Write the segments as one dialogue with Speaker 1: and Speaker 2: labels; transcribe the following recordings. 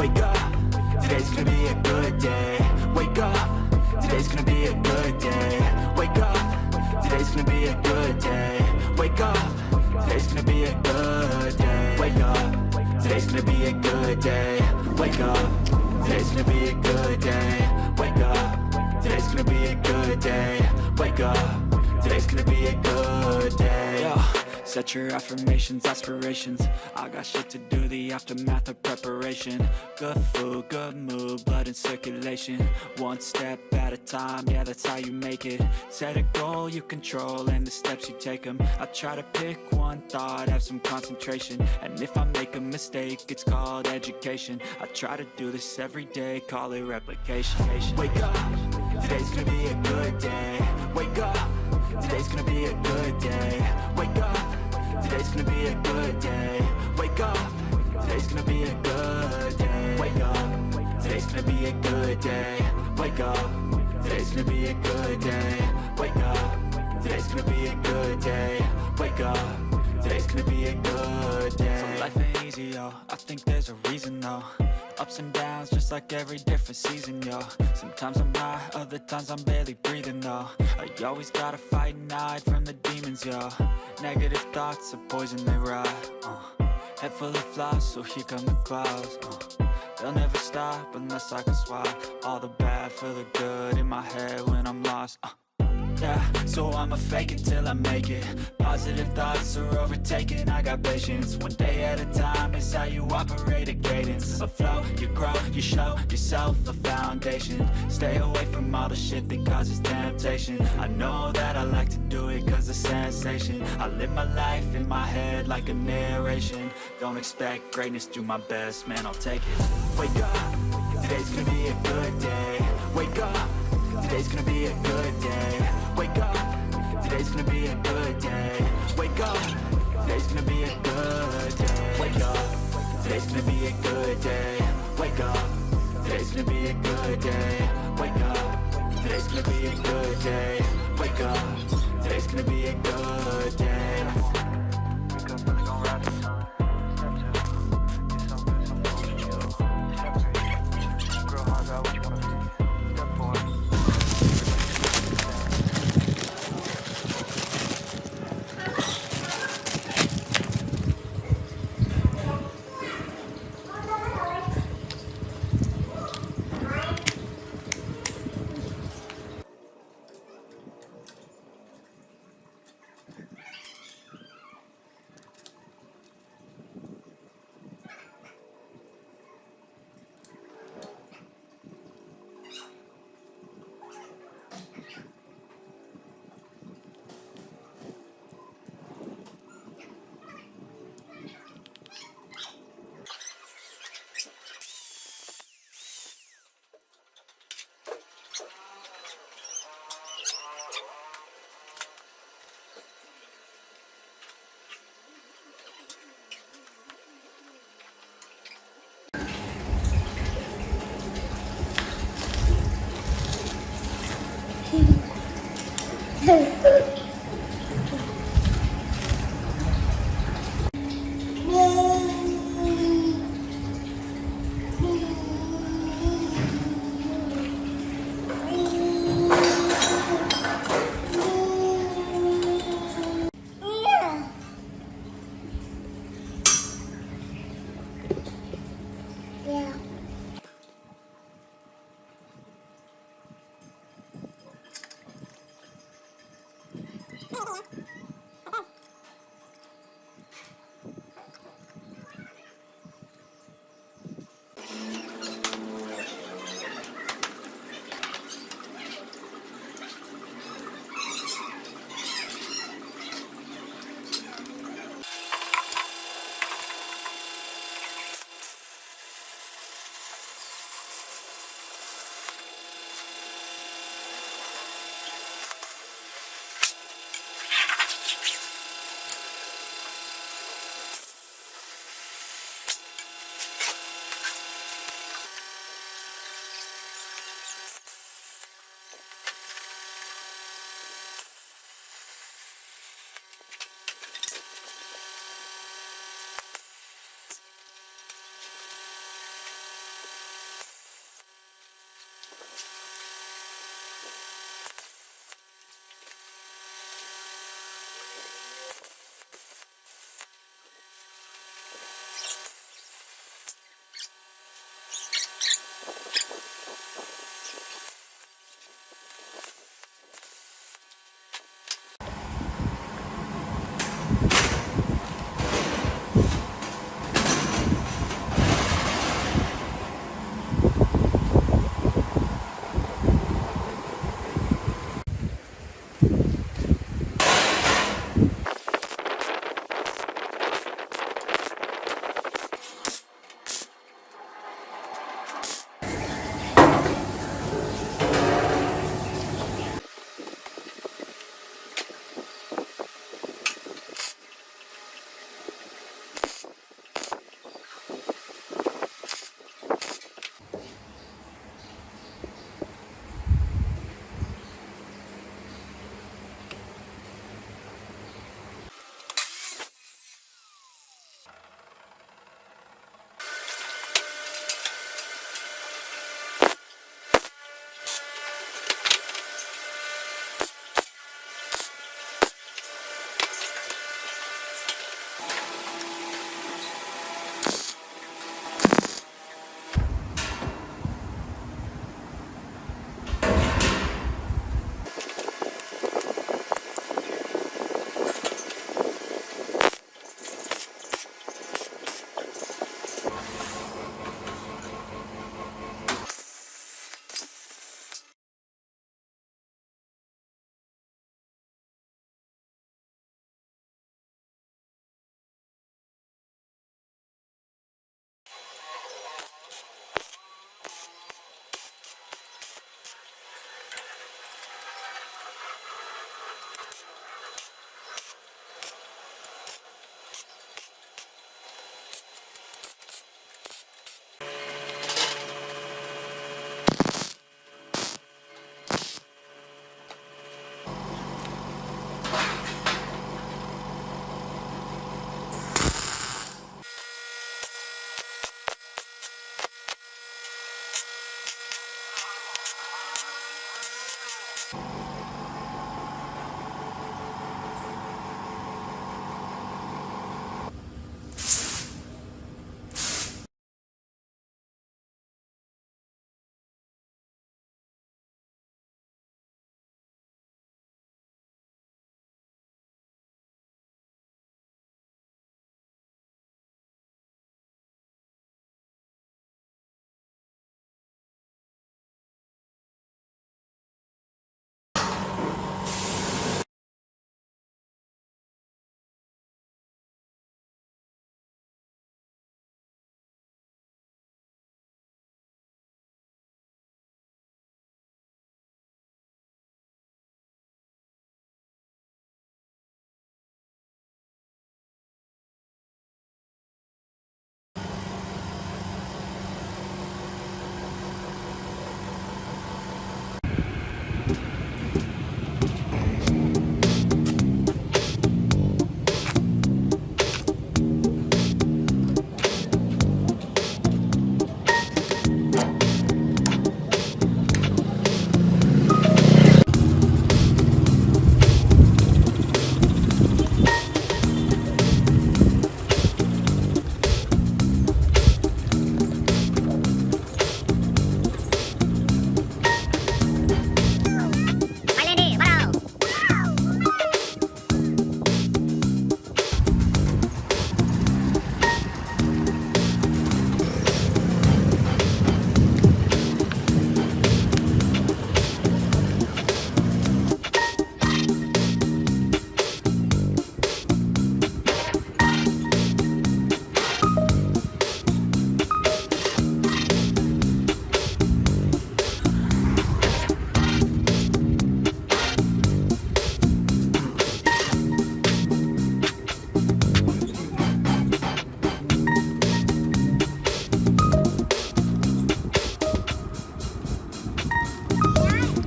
Speaker 1: Wake up, today's gonna be a good day. Wake up, today's gonna be a good day. Wake up, today's gonna be a good day. Wake up, today's gonna be a good day. Wake up, today's gonna be a good day. Wake up, today's gonna be a good day. Wake up, today's gonna be a good day. Wake up, today's gonna be a good day. Yo, set your affirmations, aspirations. I got shit to do, the aftermath of preparation. Good food, good mood, blood in circulation. One step at a time, yeah, that's how you make it. Set a goal you control and the steps you take them. I try to pick one thought, have some concentration. And if I make a mistake, it's called education. I try to do this every day, call it replication. Wake up, today's gonna be a good day. Wake up, today's gonna be a good day. Wake up, today's gonna be a good day. Wake up, today's gonna be a good day. Wake up, today's gonna be a good day. Wake up, today's gonna be a good day. Wake up, today's gonna be a good day. Wake up, today's gonna be a good day. So life ain't easy, yo, I think there's a reason though. Ups and downs, just like every different season, yo. Sometimes I'm high, other times I'm barely breathing, though. I always gotta fight and hide from the demons, yo. Negative thoughts are poison, they rot. Head full of flies, so here come the clouds. They'll never stop unless I can swap all the bad for the good in my head when I'm lost. Yeah, so I'ma fake it till I make it. Positive thoughts are overtaken, I got patience. One day at a time is how you operate a cadence. A flow, you grow, you show yourself a foundation. Stay away from all the shit that causes temptation. I know that I like to do it cause of sensation. I live my life in my head like a narration. Don't expect greatness, do my best, man, I'll take it. Wake up, today's gonna be a good day. Wake up, today's gonna be a good day. Wake up, today's gonna be a good day. Wake up, today's gonna be a good day. Wake up, today's gonna be a good day. Wake up, today's gonna be a good day. Wake up, today's gonna be a good day. Wake up, today's gonna be a good day. Wake up, really gon' ride this time. Step 2, do something, some chill. Step 3, grow hard, got what you wanna be. Step 4.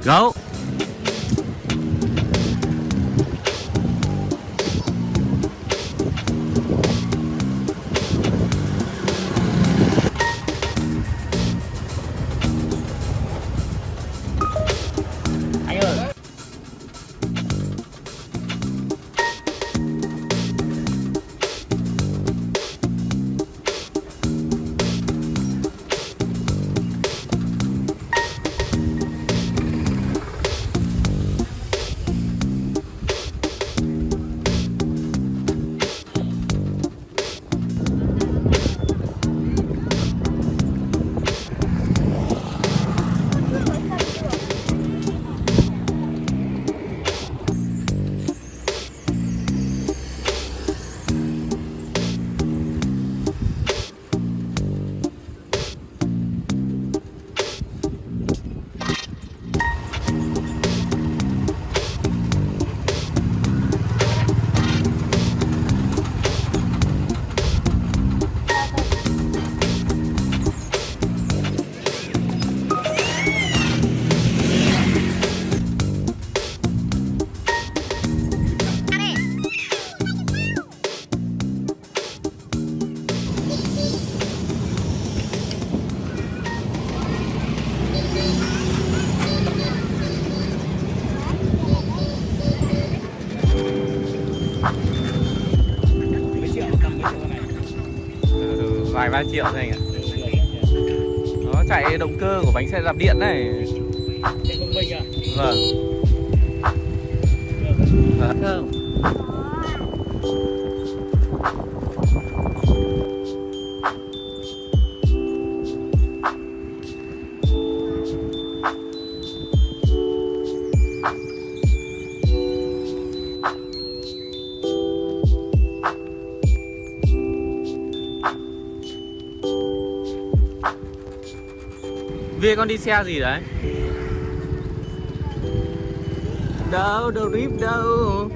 Speaker 2: Go.
Speaker 3: Anh ơi.
Speaker 2: Vài ba triệu thôi anh ạ. Nó chạy động cơ của bánh xe đạp điện này.
Speaker 3: Chạy công minh à?
Speaker 2: Vâng. Không. Vì con đi xe gì đấy? Đâu, đâu rip đâu.